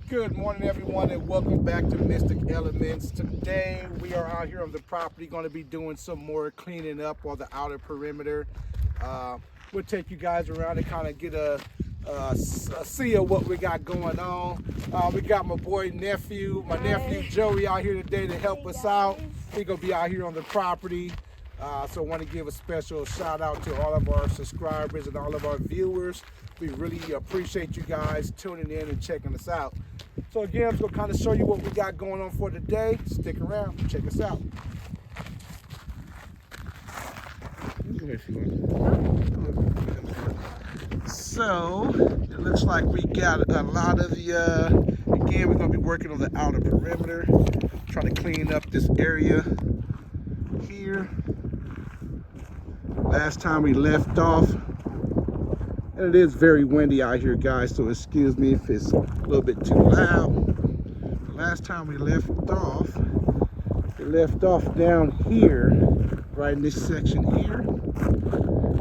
Good morning, everyone, and welcome back to Mystic Elements. Today, we are out here on the property, going to be doing some more cleaning up on the outer perimeter. We'll take you guys around and kind of get a see of what we got going on. We got my nephew Joey out here today to help us out. He's going to be out here on the property. So I want to give a special shout out to all of our subscribers and all of our viewers. We really appreciate you guys tuning in and checking us out. So again, I'm going to kind of show you what we got going on for today. Stick around, check us out. So it looks like we got a lot of the, again, we're going to be working on the outer perimeter, trying to clean up this area here. Last time we left off, and it is very windy out here, guys, so excuse me if it's a little bit too loud. Last time we left off down here, right in this section here.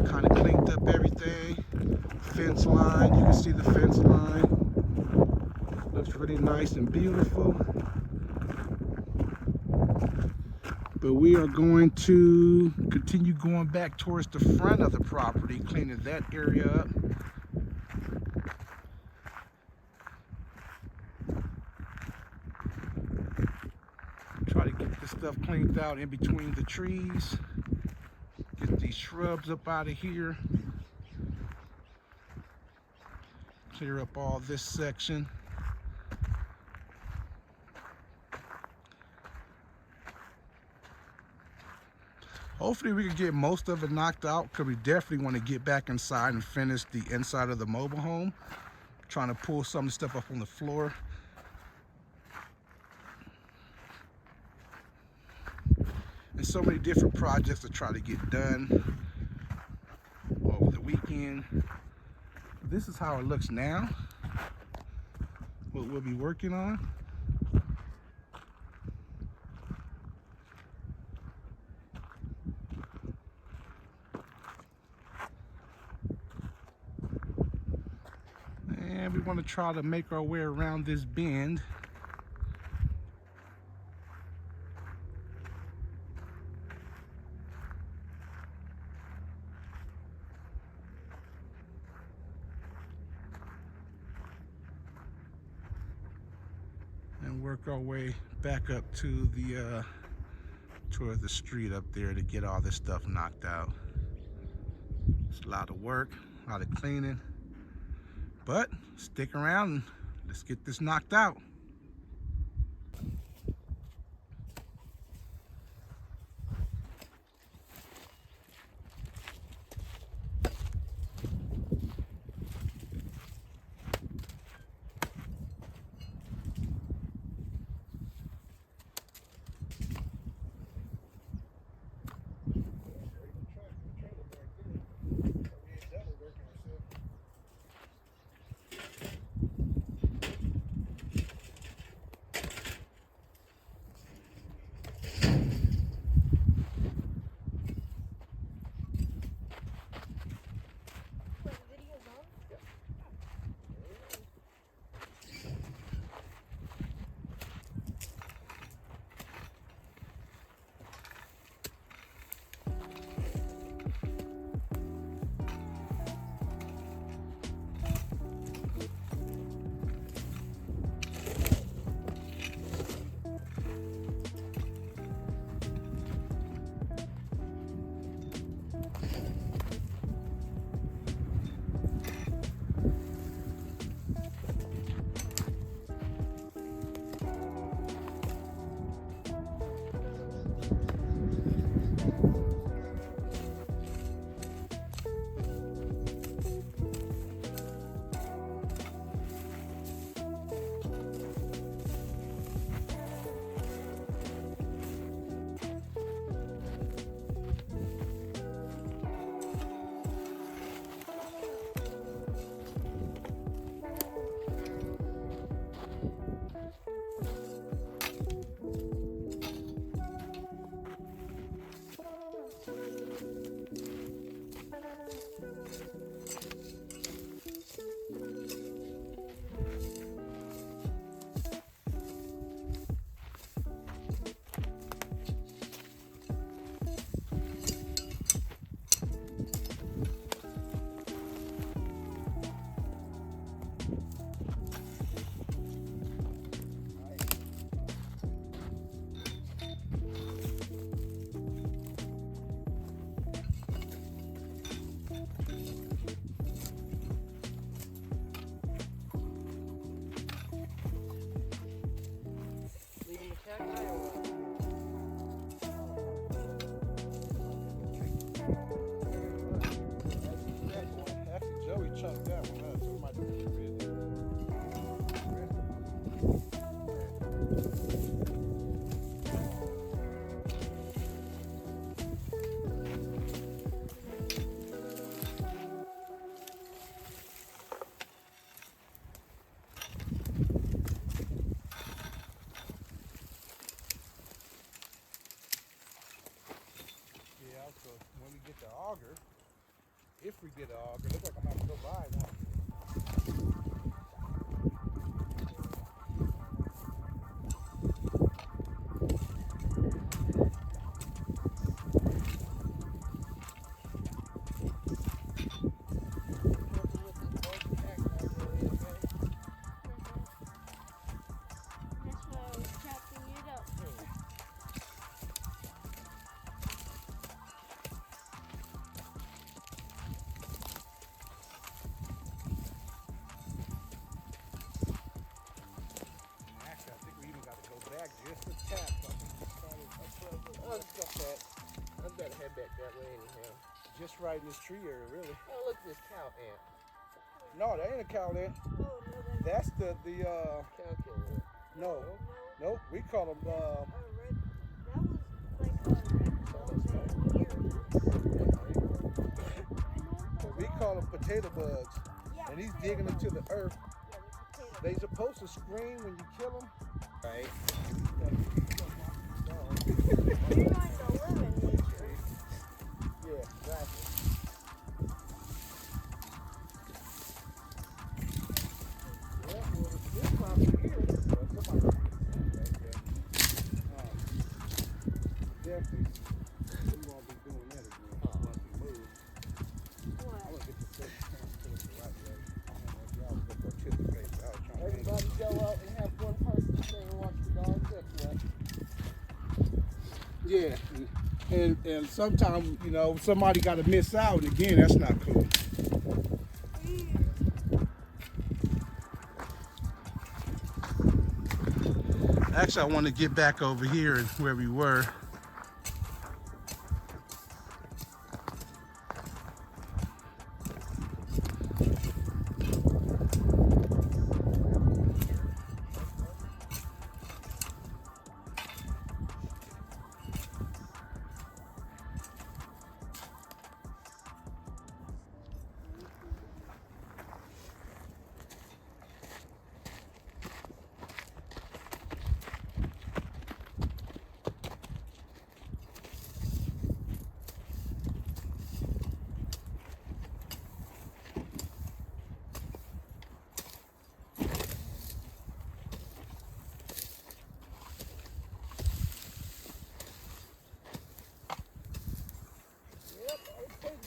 Kind of cleaned up everything. Fence line, you can see the fence line. Looks really nice and beautiful. But we are going to continue going back towards the front of the property, cleaning that area up. Try to get this stuff cleaned out in between the trees. Get these shrubs up out of here. Clear up all this section. Hopefully we can get most of it knocked out, because we definitely want to get back inside and finish the inside of the mobile home. Trying to pull some of the stuff up on the floor. And so many different projects to try to get done over the weekend. This is how it looks now. What we'll be working on. And we want to try to make our way around this bend. And work our way back up to the toward the street up there to get all this stuff knocked out. It's a lot of work, a lot of cleaning. But stick around and let's get this knocked out. we get an auger. Looks like I'm gonna have to go buy one. Just a tap. Oh, it's not that. I better head back that way anyhow. Just right in this tree area, really. Oh, look at this cow ant. No, that ain't a cow ant. Oh, no, That's the Cow killer. no, nope. We call them red. That was like a red we call them potato bugs. Yeah, And he's digging into the earth. Yeah, the They supposed to scream when you kill them. Right. You're going to live in nature. Yeah, exactly. Yeah, well, this property here, somebody definitely, we won't be doing that again once we move. What? I'm gonna get the first chance to the right way. I don't know if y'all will participate. I was trying to Everybody go out and have one person stay and watch the dogs. That's what. yeah, and sometimes, you know, somebody got to miss out, and again, that's not cool. Actually, I want to get back over here and where we were.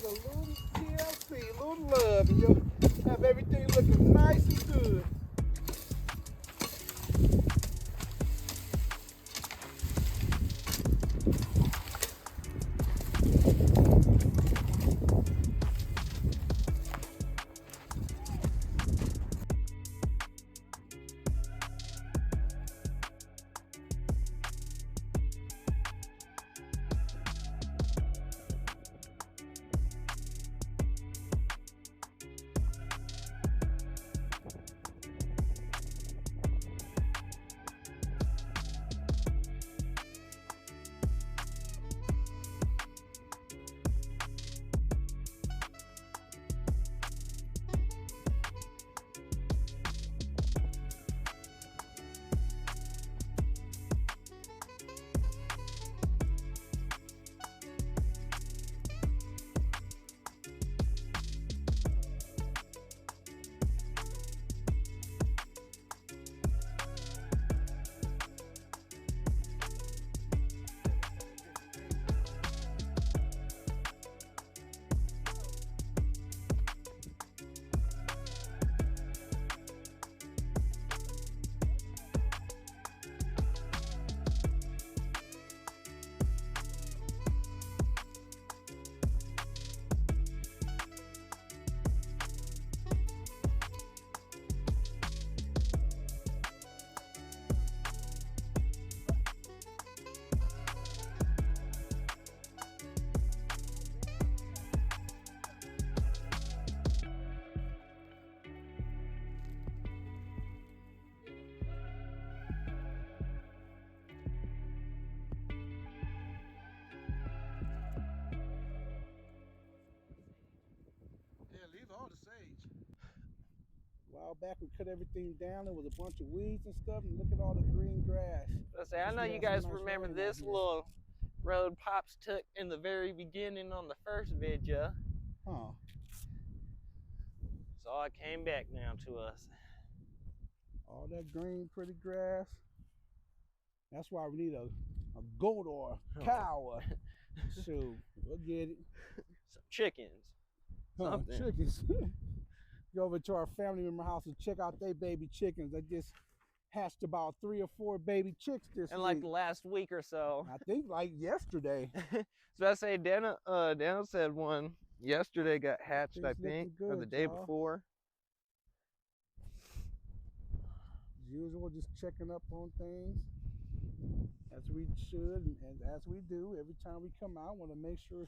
A little TLC, a little love, and you'll have everything looking nice and good. A while back, we cut everything down. There was a bunch of weeds and stuff, and look at all the green grass. Let's say, I know you guys remember this little road Pops took in the very beginning on the first video. Huh. all it came back now to us. All that green, pretty grass. That's why we need a goat or a cow or shoot. We'll get it. Some chickens. Something. Chickens. Go over to our family member house and check out their baby chickens. They just hatched about 3 or 4 baby chicks this And week. like the last week or so. I think like yesterday. So I say Daniel said one yesterday got hatched, I Things looking think, or the good, day y'all. before. As usual, just checking up on things as we should and as we do every time we come out. Want to make sure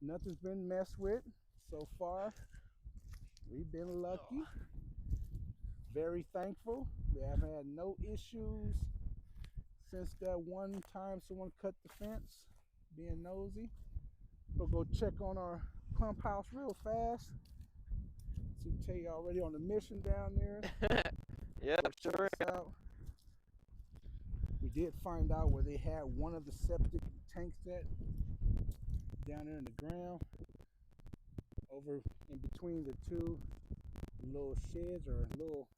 nothing's been messed with. So far, we've been lucky. Very thankful. We have had no issues since that one time someone cut the fence, being nosy. We'll go check on our pump house real fast. To tell you already on the mission down there. Yep, Check sure. this out. We did find out where they had one of the septic tanks at down there in the ground, over in between the 2 little sheds or little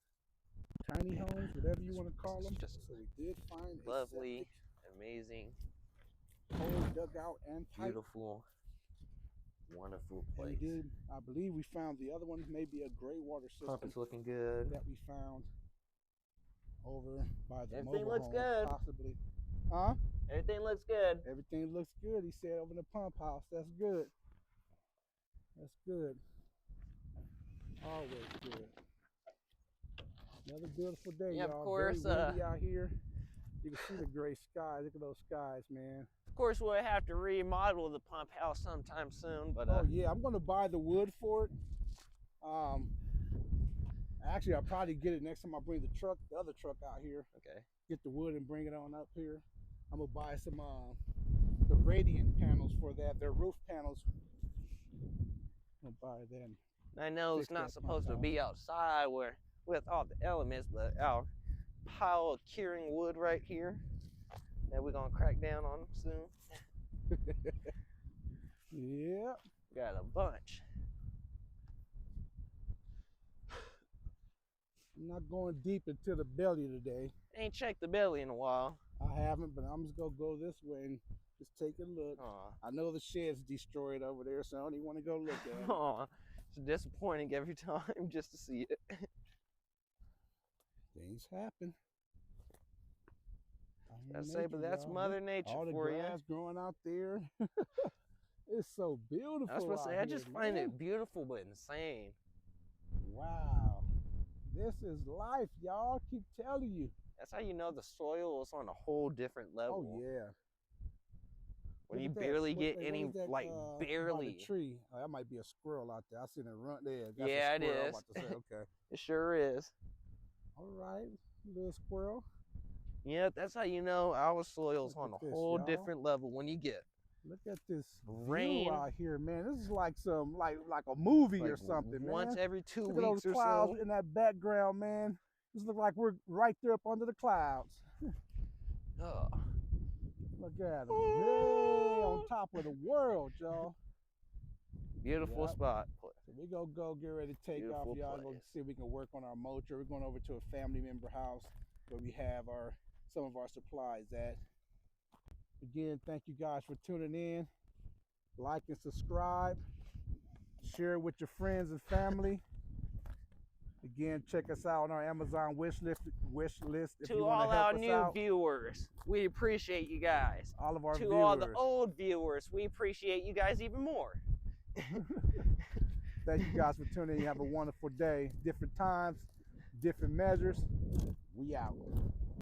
tiny homes, whatever you want to call them. Just So we did find a lovely, amazing, septic hole dug out and pipe. beautiful, wonderful And place. we did, I believe we found the other one, maybe a gray water system Pump is looking good. that we found over by the Everything mobile looks home, good. possibly. Huh? Everything looks good. Everything looks good, he said, over in the pump house. That's good. That's good. Always good. Another beautiful day, Yeah, of y'all. course, Very windy out here. You can see the gray skies. Look at those skies, man. Of course, we'll have to remodel the pump house sometime soon, but Oh yeah, I'm gonna buy the wood for it. Actually, I'll probably get it next time I bring the other truck out here. okay. Get the wood and bring it on up here. I'm gonna buy some the radiant panels for that. They're roof panels. I'm gonna buy them. I know Fix it's not that supposed to pump be outside where with all the elements, but our pile of curing wood right here that we're gonna crack down on soon. Yeah. Got a bunch. I'm not going deep into the belly today. Ain't checked the belly in a while. I haven't, but I'm just gonna go this way and just take a look. Aw. I know the shed's destroyed over there, so I don't even want to go look at it. Aw. It's disappointing every time just to see it. Things happen. I say, but that's Mother Nature all the for you. grass growing out there. It's so beautiful. I was supposed to say, out I just here, find man. it beautiful but insane. Wow. This is life, y'all. Keep telling you. That's how you know the soil is on a whole different level. Oh yeah. When Look you at that. barely What- get what any, is that, like by the barely. tree. Oh, that might be a squirrel out there. I seen it run there. That's Yeah, a it squirrel. I'm is. about to say, okay. It sure is. All right, little squirrel. Yeah, that's how you know our soil's Look on a at this, whole y'all. different level when you get Look at this Rain. view out here, man. This is like some like a movie or like something, once man. every 2 Look at those weeks or clouds so. in that background, man. This look like we're right there up under the clouds. Oh, Look at them. Hey, on top of the world, y'all. beautiful Yep. spot. So we gonna go get ready to take off, Beautiful y'all. Go place. see if we can work on our motor. We're going over to a family member house where we have some of our supplies at. Again, thank you guys for tuning in. Like and subscribe. Share it with your friends and family. Again, check us out on our Amazon wish list if you To want all to help our us new out. viewers, we appreciate you guys. All of our To viewers. all the old viewers, we appreciate you guys even more. Thank you guys for tuning in. You have a wonderful day. Different times, different measures. We out.